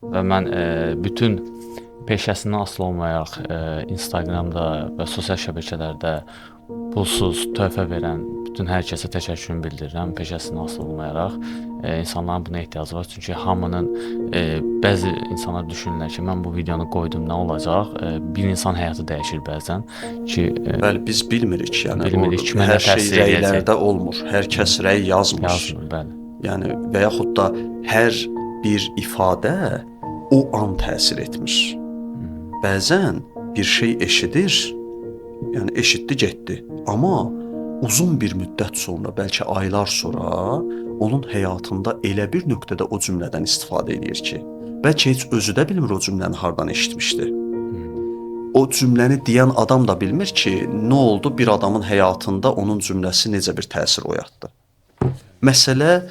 və mən bütün peşəsindən asılı olmayaraq Instagramda və sosial şəbəkələrdə pulsuz töhfə verən bütün hər kəsə təşəkkürümü bildirirəm. Peşəsindən asılı olmayaraq insanların buna ehtiyacı var. Çünki hamının bəzi insanlar düşünürlər ki, mən bu videonu qoydum nə olacaq? Bir insan həyatı dəyişir bəzən ki, Bəli, biz bilmirik, yəni bilmirik kimə nə hər şey təsir eləyəcək. rəylərdə olmur. Hər kəs rəy yazmır. Yazmır, bəli. Yəni və yaxud da hər bir ifadə o an təsir etmir. Bəzən bir şey eşidir, yəni eşitdi, getdi. Amma uzun bir müddət sonra, bəlkə aylar sonra onun həyatında elə bir nöqtədə o cümlədən istifadə edir ki, bəlkə heç özü də bilmir o cümləni hardan eşitmişdi. O cümləni deyən adam da bilmir ki, nə oldu bir adamın həyatında onun cümləsi necə bir təsir oyatdı. Məsələ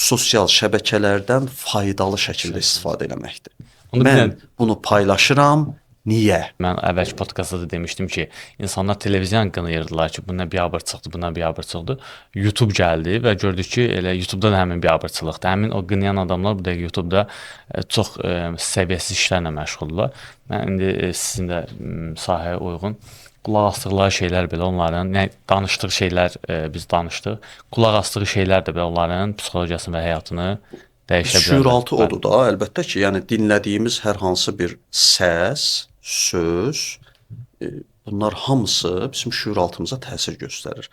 sosial şəbəkələrdən faydalı şəkildə istifadə etməkdir. Onu Mən bunu paylaşıram. Niyə? Mən əvvəlki podkastda da demişdim ki, insanlar televiziyanı qınayırdılar ki, bundan biabır çıxdı, bundan biabır çıxdı. YouTube gəldi və gördük ki, elə YouTube-da da həmin biabırçılıqdır. Həmin o qınayan adamlar bu dəqiqə YouTube-da çox səviyyəsiz işlərlə məşğuldurlar. Mən indi sizin də sahəyə uyğun qulaq asdıqları şeylər belə onların, nə danışdığı şeylər biz danışdıq. Qulaq asdığı şeylər də belə onların psixologiyasını və həyatını dəyişə bilər. Şüuraltı odur da, əlbəttə ki, yəni dinlədiyimiz hər hansı bir səs, söz, bunlar hamısı bizim şüuraltımıza təsir göstərir.